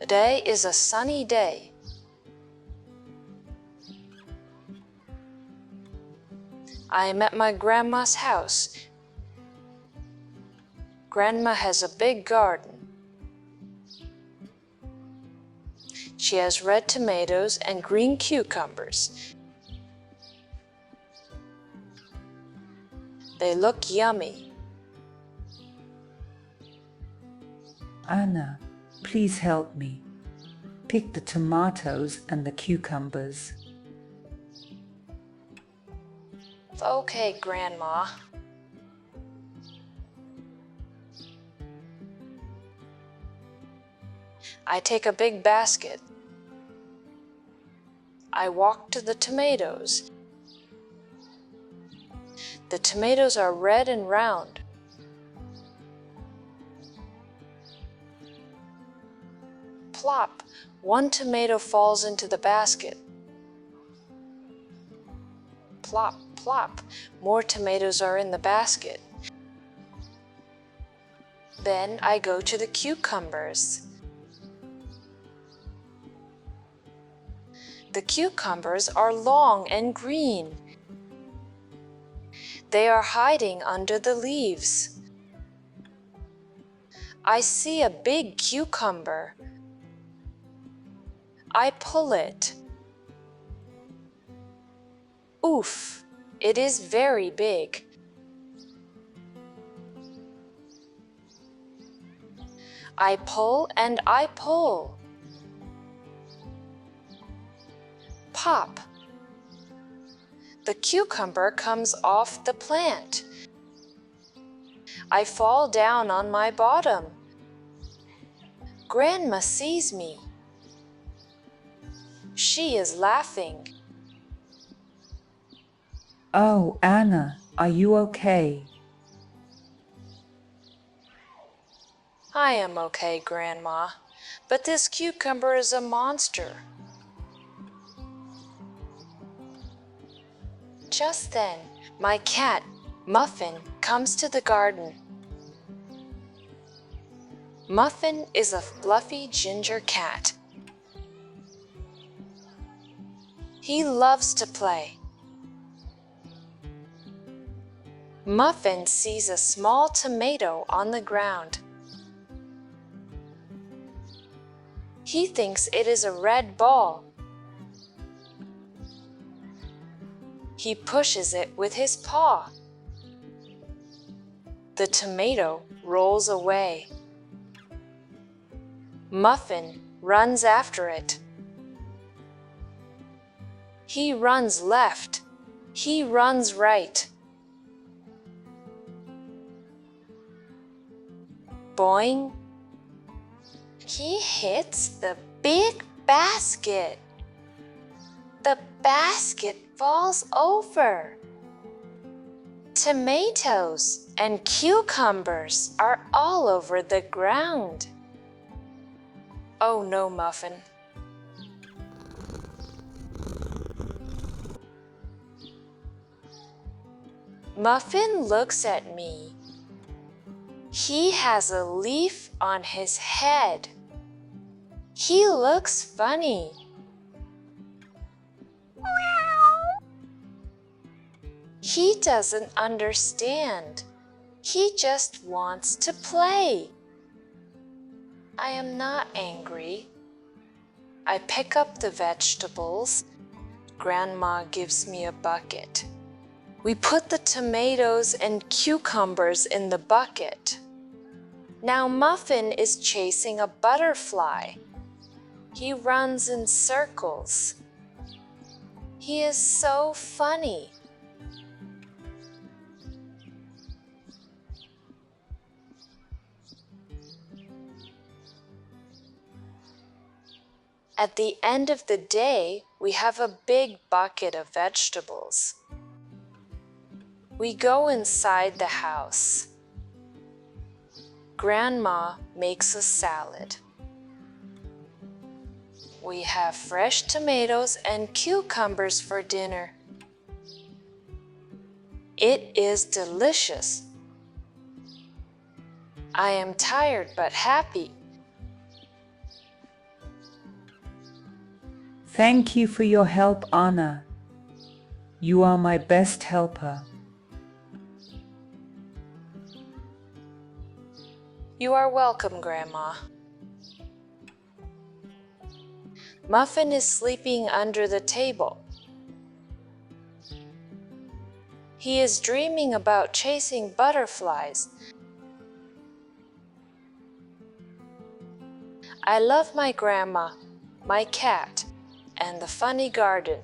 Today is a sunny day. I am at my grandma's house. Grandma has a big garden. She has red tomatoes and green cucumbers. They look yummy. Anna, please help me. Pick the tomatoes and the cucumbers. Okay, Grandma. I take a big basket. I walk to the tomatoes. The tomatoes are red and round. Plop! One tomato falls into the basket. Plop, plop! More tomatoes are in the basket. Then I go to the cucumbers. The cucumbers are long and green. They are hiding under the leaves. I see a big cucumber. I pull it. Oof! It is very big. I pull and I pull. Pop! The cucumber comes off the plant. I fall down on my bottom. Grandma sees me. She is laughing. Oh, Anna, are you okay? I am okay, Grandma, but this cucumber is a monster. Just then, my cat, Muffin, comes to the garden. Muffin is a fluffy ginger cat. He loves to play. Muffin sees a small tomato on the ground. He thinks it is a red ball. He pushes it with his paw. The tomato rolls away. Muffin runs after it. He runs left. He runs right. Boing! He hits the big basket. The basket falls over. Tomatoes and cucumbers are all over the ground. Oh no, Muffin. Muffin looks at me. He has a leaf on his head. He looks funny. He doesn't understand. He just wants to play. I am not angry. I pick up the vegetables. Grandma gives me a bucket. We put the tomatoes and cucumbers in the bucket. Now Muffin is chasing a butterfly. He runs in circles. He is so funny. At the end of the day, we have a big bucket of vegetables. We go inside the house. Grandma makes a salad. We have fresh tomatoes and cucumbers for dinner. It is delicious. I am tired but happy. Thank you for your help, Anna. You are my best helper. You are welcome, Grandma. Muffin is sleeping under the table. He is dreaming about chasing butterflies. I love my grandma, my cat, and the funny garden.